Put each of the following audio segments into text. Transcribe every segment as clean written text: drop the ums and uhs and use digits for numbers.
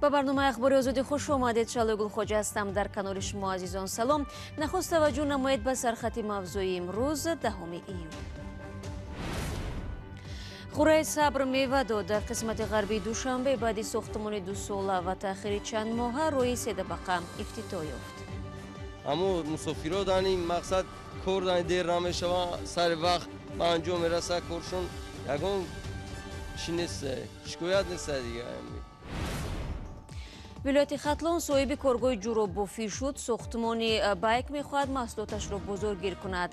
ба барномаи ахбори озодӣ хуш омадед. Шалои Гулхоҷа ҳастам. Дар канори шумо азизон салом. Нахуст таваҷҷӯҳ намоед ба сархати мавзӯи имрӯз 10 июл. хӯраи сабр мева дод. Дар қисмати ғарбии Душанбе баъди сохтмони дусола ва таъхири чанд моҳа рӯи седабақа ифтитоҳ ёфт. аммо мусофиро дар ин мақсад кор дер намешава, сари вақт ба анҷом мераса коршон. Ягон чӣ нест, шикоят нест дига. вилояти Хатлон соҳиби коргоҳи ҷуроббофӣ шуд. сохтмони байк мехоҳад маҳсулоташро бозоргир кунад.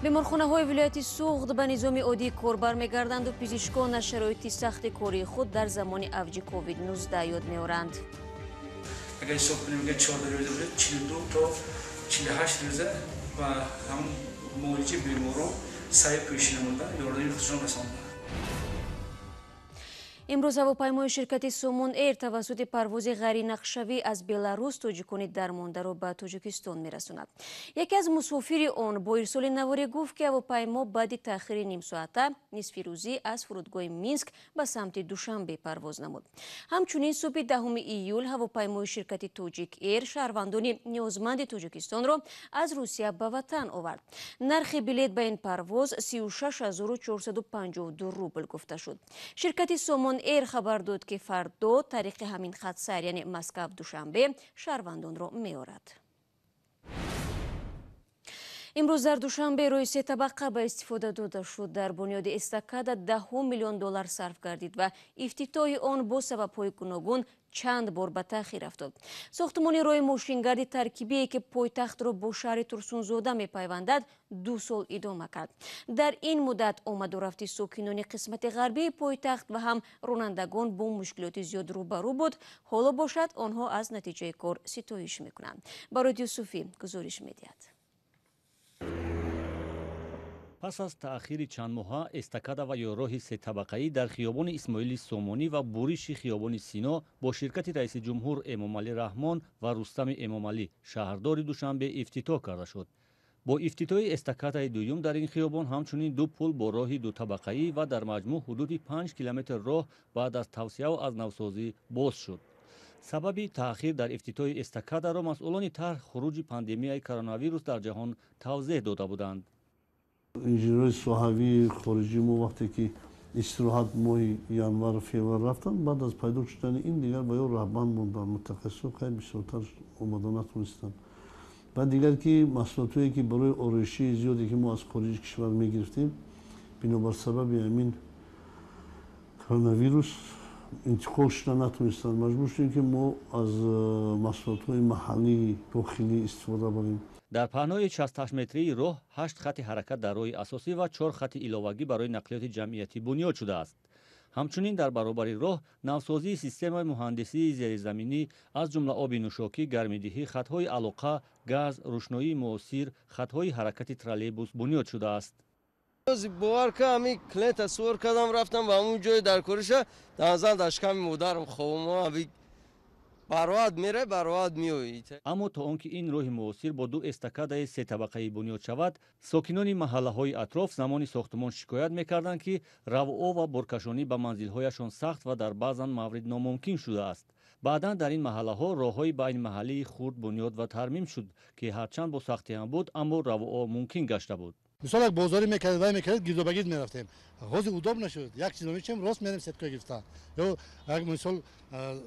беморхонаҳои вилояти Суғд ба низоми оддии кор бармегарданду пизишкон аз шароити сахти кории худ дар замони авҷи COVID-19 ёд меоранд. Агар ҳисоб кунем, 14 рӯза буде, 42 то 48 рӯза ба ҳамон муолиҷаи беморон сайр пешина монда, ёрдами худшон расонда. имрӯз ҳавопаймои ширкати Сомон Эйр тавассути парвози ғайринақшавӣ аз Беларус тоҷикони дармондаро ба Тоҷикистон мерасонад. яке аз мусофири он бо ирсоли наворе гуфт ки ҳавопаймо баъди таъхири нимсоата нисфи рӯзӣ аз фурудгоҳи Минск ба самти Душанбе парвоз намуд. ҳамчунин субҳи 10 июл ҳавопаймои ширкати Тоҷик Эйр шаҳрвандони ниёзманди Тоҷикистонро аз Русия ба ватан овард. нархи билет ба ин парвоз 36452 рубл гуфта шуд. ширкати Сомон Эйр хабар дод ки фардо тариқи ҳамин хат сайр, яъне Москав-Душанбе шаҳрвандонро меорад. имрӯз дар Душанбе рӯи се табақа ба истифода дода шуд. дар бунёди эстакада $10 миллион сарф гардид ва ифтитоҳи он бо сабабҳои гуногун чанд бор ба таъхир афтод. сохтмони роҳи мошингарди таркибие ки пойтахтро бо шаҳри Турсунзода мепайвандад 2 сол идома кард. дар ин муддат омаду рафти сокинони қисмати ғарбии пойтахт ва ҳам ронандагон бо мушкилоти зиёд рӯбарӯ буд. ҳоло бошад онҳо аз натиҷаи кор ситоиш мекунанд. бароди Юсуфӣ гузориш медиҳад. пас аз таъхири чандмоҳа, эстакада ва ёроҳи сетабақаӣ дар хиёбони Исмоили Сомонӣ ва буриши хиёбони Сино бо ширкати раиси ҷумҳур Эмомалӣ Раҳмон ва Рустами Эмомалӣ, шаҳрдори Душанбе, ифтитоҳ карда шуд. бо ифтитоҳи эстакадаи дуюм дар ин хиёбон ҳамчунин 2 пул бо роҳи дутабақаӣ ва дар маҷмӯъ ҳудуди 5 километр роҳ баъд аз тавсеяу аз навсозӣ боз шуд. сабаби таъхир дар ифтитоҳи эстакадаро масъулони тарҳ хуруҷи пандемияи коронавирус дар ҷаҳон тавзеҳ дода буданд. инженерҳои соҳавии хориҷӣ мо вақте ки истироҳат моҳи январ феврал рафтан, баъд аз пайдо шудани ин дигар ба ё раҳбанд мондан, мутахассисон хеле бисёртар омада натонистанд. баъд дигар ки маҳсулотое ки барои ороишии зиёде ки мо аз хориҷи кишвар мегирифтем, бинобар сабаби ҳамин коронавирус интиқол шуда натонистанд. маҷбур шудем ки мо аз маҳсулотҳои маҳаллии дохилӣ истифода барем. дар паҳнои 68 метрии роҳ 8 хати ҳаракат дар роҳи асосӣ ва 4 хати иловагӣ барои нақлиёти ҷамъиятӣ бунёд шудааст. ҳамчунин дар баробари роҳ навсозии системаи муҳандисии зеризаминӣ аз ҷумла оби нӯшокӣ, гармидиҳӣ, хатҳои алоқа, газ, рӯшноии муосир, хатҳои ҳаракати троллейбус бунёд шудааст. бовар ка ҳамин клиента сувор кардам, рафтам ба ҳамун ҷои дар кориша, дар назар дар шиками модарам ховам, бароад мерай, бароад меоид. аммо то он ки ин роҳи муосир бо 2 эстакадаи сетабақаӣ бунёд шавад, сокинони маҳаллаҳои атроф замони сохтмон шикоят мекарданд ки равоо ва боркашонӣ ба манзилҳояшон сахт ва дар баъзан маврид номумкин шудааст. баъдан дар ин маҳаллаҳо роҳҳои байнмаҳаллии хурд бунёд ва тармим шуд ки ҳарчанд бо сахтиам буд, аммо равоо мумкин гашта буд. мисол як бозорӣ мекардед, вай мекардед, гирдобагирд мерафтем. ҳозир удобно шуд. Як чиз мечем, рост мерем сеткои гирифта. Ё як мисол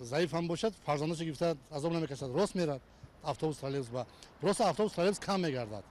заиф ҳам бошад, фарзандашо гирифта азоб намекашад, рост мерад. Автобус, троллейбус ба. Просто автобус, троллейбус кам мегардад.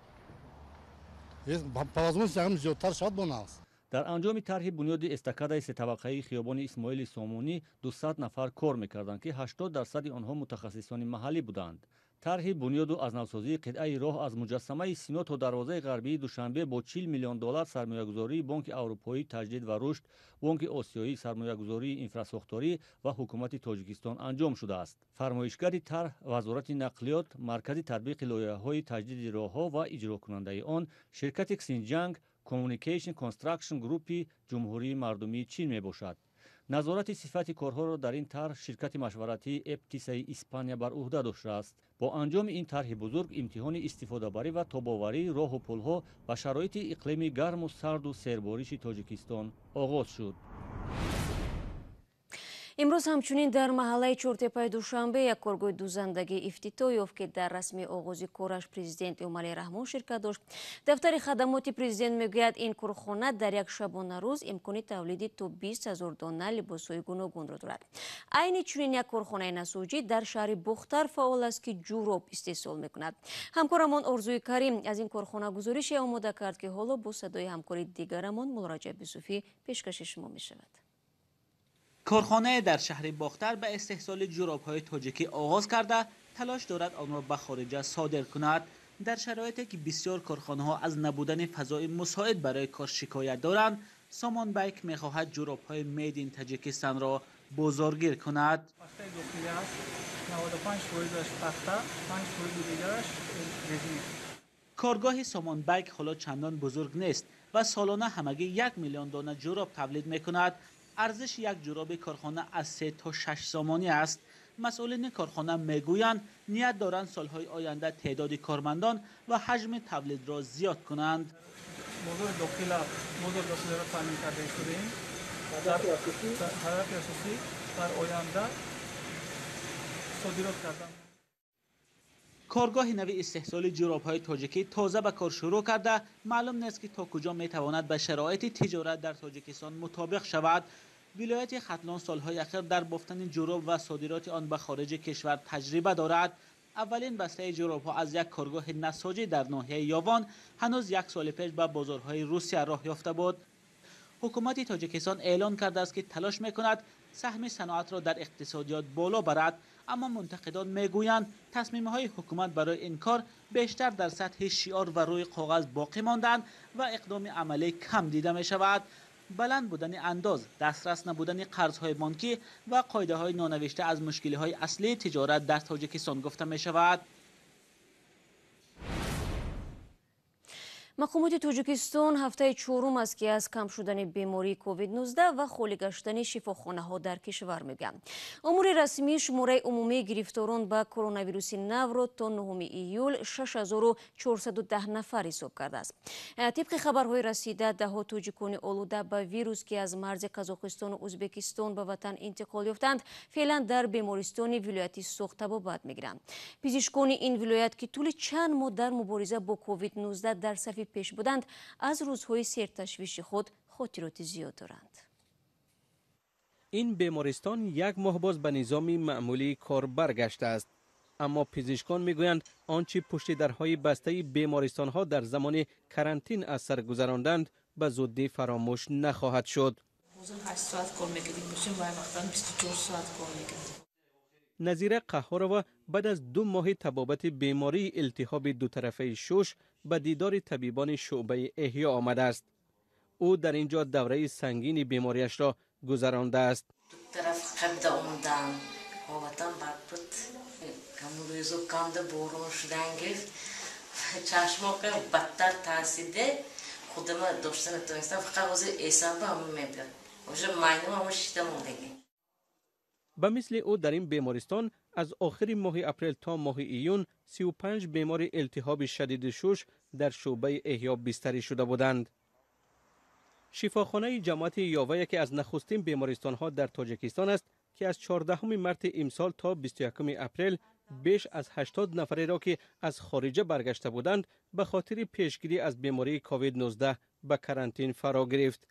По возможности ягон зиёдтар шавад бо навз. дар анҷоми тарҳи бунёди эстакадаи сетабақаи хиёбони Исмоили Сомонӣ 200 нафар кор мекарданд ки 80% онҳо мутахассисони маҳаллӣ буданд. тарҳи бунёду аз навсозии қитъаи роҳ аз муҷассамаи Сино то дарвозаи ғарбии Душанбе бо $40 миллион сармоягузории Бонки Аврупоӣ таҷдид ва рушд, Бонки Осиёӣ сармоягузории инфраструктурӣ ва ҳукумати Тоҷикистон анҷом шудааст. фармоишгари тарҳ, вазорати нақлиёт, маркази татбиқи лоиҳаҳои таҷдиди роҳҳо ва иҷрокунандаи он, ширкати Ксинҷанг, Communication Construction группи ҷумҳурии мардумии чин мебошад. назорати сифати корҳоро дар ин тарҳ ширкати машваратии эптисаи испания бар уҳда доштааст. бо анҷоми ин тарҳи бузург имтиҳони истифодабарӣ ва тобоварии роҳу пулҳо ва шароити иқлими гарму сарду сербориши тоҷикистон оғоз шуд. имрӯз ҳамчунин дар маҳаллаи чортепаи душанбе як коргоҳи дузандагӣ ифтитоҳ ёфт ки дар расми оғози кораш президент эмомалӣ раҳмон ширкат дошт. дафтари хадамоти президент мегӯяд ин корхона дар як шабона рӯз имкони тавлиди то 20 000 дона либосҳои гуногунро дорад. айни чунин як корхонаи насоҷӣ дар шаҳри бухтар фаъол аст ки ҷуроб истеҳсол мекунад. ҳамкорамон орзуи карим аз ин корхона гузорише омода кард ки ҳоло бо садои ҳамкори дигарамон мулроҷаб юсуфӣ пешкаши шумо мешавад. کارخانه در شهر باختر به استحصال جوراب‌های تاجیکی آغاز کرده تلاش دارد آن را به خارج صادر کند. در شرایطی که بسیار کارخانه‌ها از نبودن فضای مساعد برای کار شکایت دارند، سامان بیک می‌خواهد جوراب‌های مید این تاجیکستان را بازارگیر کند. 95% پخته، 5% دیگرش رزین. کارگاه سامان بیک حالا چندان بزرگ نیست و سالانه همگی 1 میلیون دانه جوراب تولید می‌کند. ارزش یک جوراب کارخانه از 3 تا 6 سامانی است. مسئولین کارخانه میگویند نیت دارند سالهای آینده تعداد کارمندان و حجم تولید را زیاد کنند. موضوع داخل را تامین کرده شدیم. در حالت اساسی در آینده صادرات کردن. کارگاه نوی استحصال جوراب‌های تاجیکی تازه به کار شروع کرده، معلوم نیست که تا کجا میتواند به شرایط تجارت در تاجیکستان مطابق شود. ولایت ختلان سالهای اخیر در بافتن جوراب و صادرات آن به خارج کشور تجربه دارد. اولین بسته جوراب‌ها از یک کارگاه نساجی در ناحیه یاوان هنوز 1 سال پیش به بازارهای روسیه راه یافته بود. حکومت تاجیکستان اعلان کرده است که تلاش میکند سهم صنعت را در اقتصادیات بالا برد، اما منتقدان میگویند تصمیم‌های حکومت برای این کار بیشتر در سطح شعار و روی کاغذ باقی ماندند و اقدام عملی کم دیده می‌شود. بلند بودن انداز، دسترس نبودن قرض‌های بانکی و قاعده‌های نانوشته از مشکل‌های اصلی تجارت در تاجیکستان گفته می‌شود. мақомоти тоҷикистон ҳафтаи чорум аст ки аз кам шудани бемории COVID-19 ва холӣ гаштани шифохонаҳо дар кишвар мегӯянд. омури расмии шумораи умумии гирифторон ба коронавируси навро то 9 июл 6410 нафар ҳисоб кардааст. тибқи хабарҳои расида даҳо тоҷикони олуда ба вирус ки аз марзи қазоқистону ӯзбекистон ба ватан интиқол ёфтанд феълан дар бемористони вилояти Соғ табобат мегиранд. пизишкони ин вилоят ки тӯли чанд моҳ дар мубориза бо COVID-19 дар сафи пеш буданд аз рӯзҳои серташвиши худ хотироти зиёд доранд. این بیمارستان یک ماه باز به نظام معمولی کار برگشته است، اما پزشکان میگویند آنچه پشت درهای بسته بیمارستان ها در زمان کرانتین از سر گذراندند به زودی فراموش نخواهد شد. نظیر قهارова بعد از 2 ماه تبابت بیماری التهاب دو طرفه شش به دیدار طبیبان شعبه احیا آمده است. او در اینجا دوره سنگین بیماریش را گذرانده است. به مثل او در این بیمارستان از آخر ماه اپریل تا ماه ایون 35 بیمار التهاب شدید شش در شعبه احیا بستری شده بودند. شفاخانه جماعت یاوه یکی از نخستین بیمارستان‌ها در تاجیکستان است که از 14 مارس امسال تا 21 اپریل بیش از 80 نفری را که از خارج برگشته بودند به خاطر پیشگیری از بیماری کووید 19 به کرانتین فرا گرفت.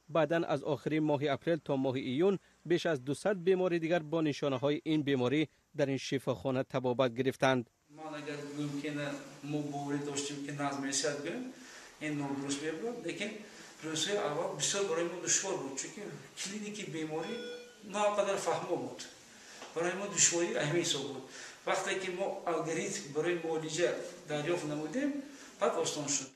بعداً از آخر ماه اپریل تا ماه ایون بیش از 200 بیماری دیگر با نشانه‌های این بیماری در این شفاخانه تبابت گرفتند. ما اگر ممکنه مبارزه داشتیم که نظم رسد کنیم این نادرست بود، لیکن پروسه اول بسیار برای ما دشوار بود، چون کلینیک بیماری ناقدر فهمو بود. برای ما دشواری اهمیت بود. وقتی که ما الگوریتم برای معالجه دریافت نمودیم، بعد آسان شد.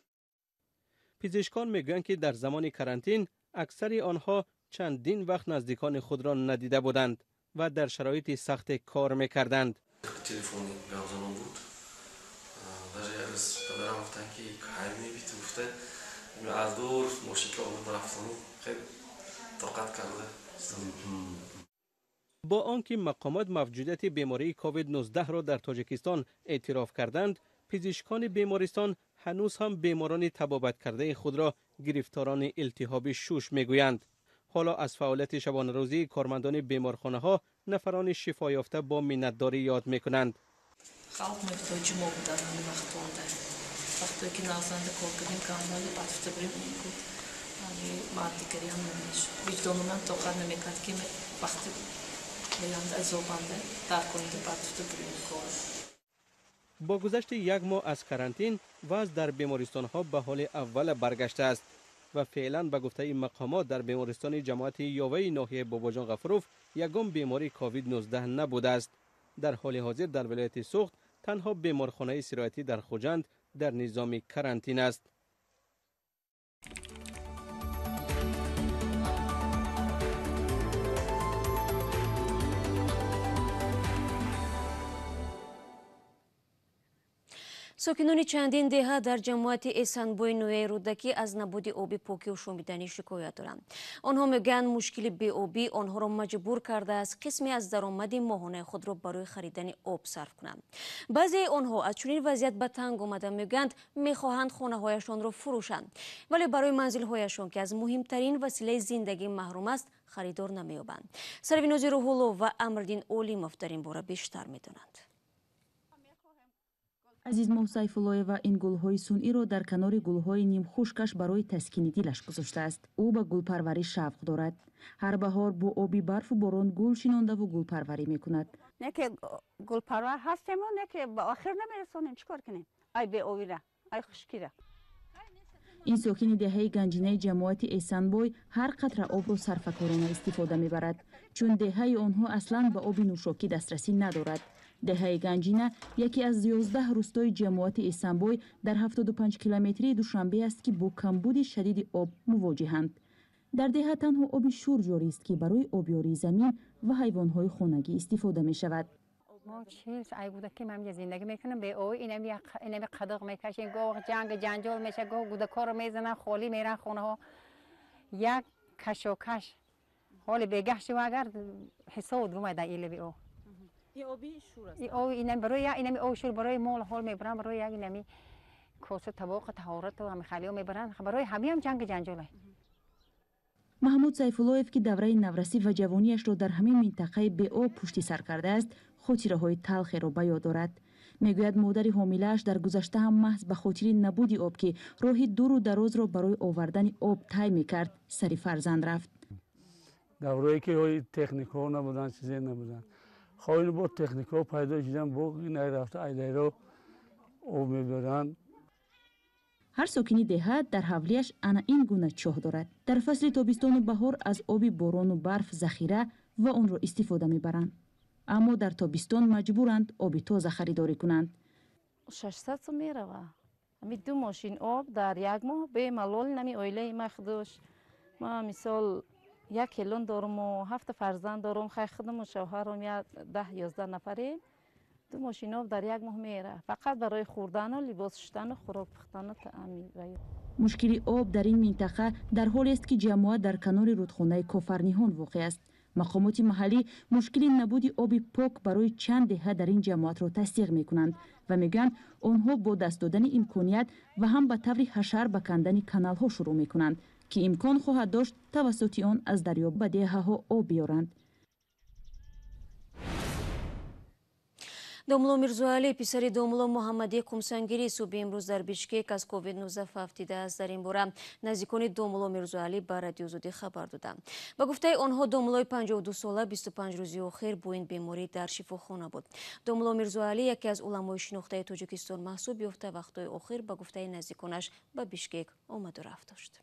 پزشکان میگویند که در زمان کرانتین اکثر آنها چندین وقت نزدیکان خود را ندیده بودند و در شرایط سخت کار میکردند. تلفن گازمان بود. در از پدرم گفتن که کار میبیت گفته از دور ماشین که آمد رفتم خیلی طاقت کرده. با آنکه مقامات موجودیت بیماری کووید 19 را در تاجیکستان اعتراف کردند، پزشکان بیمارستان هنوز هم بیماران تبابت کرده خود را گرفتاران التهاب شوش میگویند. حالا از فعالیت شبانه روزی کارمندان بیمارخانه ها نفران شفا یافته با منتداری یاد میکنند. خلق محتاج ما بودن همین وقتی که نازنده کار کردیم کاملا بطفت بریم میگو مادی کری هم نمیش وجدان من طاقت نمیکرد که وقتی میاند از زبانده در کنید بطفت بریم کار. با گذشت یک ماه از کرانتین وضع در بیمارستان ها به حال اول برگشته است و فعلا به گفته مقامات در بیمارستان جماعت یاوه ناحیه باباجان غفروف یگان بیماری کووید 19 نبوده است. در حال حاضر در ولایت سوخت تنها بیمارخانه استراحتی در خوجند در نظام کرانتین است. ساکنان چندین دهه در جماعت احسانبوی نوی رودکی از نبود آب پاکی و شومیدنی شکایت دارند. آنها میگن مشکل بی آبی آنها را مجبور کرده است قسمی از درآمد ماهانه خود را برای خریدن آب صرف کنند. بعضی آنها از چنین وضعیت به تنگ آمده میگویند میخواهند خانه‌هایشان را فروشند، ولی برای منزل‌هایشان که از مهمترین وسیله زندگی محروم است خریدار نمی‌یابند. سرویناز روح‌الله و امردین اولیموف در این باره بیشتر می‌دانند. азизмоҳ сайфуллоева ин гулҳои сунъиро дар канори гулҳои нимхушкаш барои таскини дилаш гузоштааст. ӯ ба гулпарварӣ шавқ дорад. ҳар баҳор бо оби барфу борон гул шинондаву гулпарварӣ мекунад. неке гулпарвар ҳастему неке ба охир намерасонем чикор кунем ай беовира ай хушкира. ин сокини деҳаи ганҷинаи ҷамоати эҳсанбой ҳар қатра обро сарфакорона истифода мебарад, чун деҳаи онҳо аслан ба оби нӯшокӣ дастрасӣ надорад. деҳаи ганҷина яке аз 11 рӯстои ҷамоати эҳсанбой дар 75 километрии душанбе аст ки бо камбуди шадиди об мувоҷиҳанд. дар деҳа танҳо оби шур ҷорист ки барои обёрии замин ва ҳайвонҳои хонагӣ истифода мешавад. ما چیز ای بوده که من زندگی میکنم به اوی اینمی قدق میکشیم گاه جنگ جنجال میشه گاه گوده کار میزنن خالی میرن خونه ها یک کشوکش حال بگهش و اگر حساب گومه در ایله بی او این آبی شور است. این اوی اینمی برای اینمی او شور برای مال حال میبرن برای یک اینمی کوسه طباق طهارت و همه خالیو میبرن برای همه هم جنگ جنجاله. маҳмуд сайфуллоев ки давраи наврасӣ ва ҷавонияшро дар ҳамин минтақаи беоб пушти сар кардааст хотираҳои талхеро ба ёд дорад. мегӯяд модари ҳомилааш дар гузашта ҳам маҳз ба хотири набуди об ки роҳи дуру дарозро барои овардани об тай мекард сари фарзанд рафт. даврое ки техникаҳо набуданд чизе набуданд хоҳини бо техникаҳо пайдо шудан бо инай рафта айдайро об мебаранд. ҳар сокини деҳа дар ҳавлияш ана ин гуна чоҳ дорад. дар фасли тобистону баҳор аз оби борону барф захира ва онро истифода мебаранд. аммо дар тобистон маҷбуранд оби тоза харидорӣ кунанд. 600 сом мерава. ами 2 мошин об дар як моҳ бемалол нами оилаи махдуш. ма мисол 1 келон доруму 7 фарзанд дорум хай худаму шавҳарам 10-11 нафарем. 2 мошин об дар як моҳ мера. фақат барои хӯрдану либос шудану хӯрок пухтану таъми. мушкили об дар ин минтақа дар ҳоле аст ки ҷамоат дар канори рудхонаи кофарниҳон воқеъ аст. мақомоти маҳаллӣ мушкили набуди оби пок барои чанд деҳа дар ин ҷамоатро тасдиқ мекунанд ва мегӯянд онҳо бо даст додани имконият ва ҳам ба таври ҳашар ба кандани каналҳо шурӯъ мекунанд ки имкон хоҳад дошт тавассути он аз дарё ба деҳаҳо об биёранд. домуло мирзоалӣ писари домуло муҳаммадӣ қумсангирӣ субҳи имрӯз дар бишкек аз ковид-19 фавтидааст. дар ин бора наздикони домуло мирзоалӣ ба радиозодӣ хабар доданд. ба гуфтаи онҳо домулои 52-сола 25 рӯзи охир бо ин беморӣ дар шифохона буд. домуло мирзоалӣ яке аз уламои шинохтаи тоҷикистон маҳсуб ёфта вақтҳои охир ба гуфтаи наздиконаш ба бишкек омаду рафт дошт.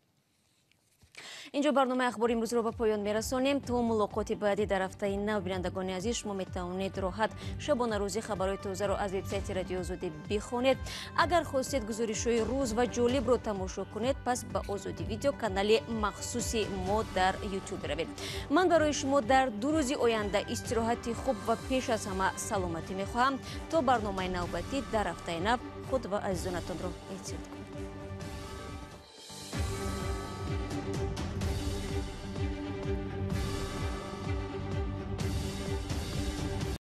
инҷо барномаи ахбори имрӯзро ба поён мерасонем. то мулоқоти баъдӣ дар ҳафтаи нав бинандагони азиз шумо метавонед роҳат шабонарӯзи хабарҳои тозаро аз вебсайти радиозодӣ бихонед. агар хостед гузоришҳои рӯз ва ҷолибро тамошо кунед пас ба озодӣ видео канали махсуси мо дар ютуб равед. ман барои шумо дар 2 рӯзи оянда истироҳати хуб ва пеш аз ҳама саломатӣ мехоҳам. то барномаи навбатӣ дар ҳафтаи нав худ ва азизонатонро эҳтиёт кунед.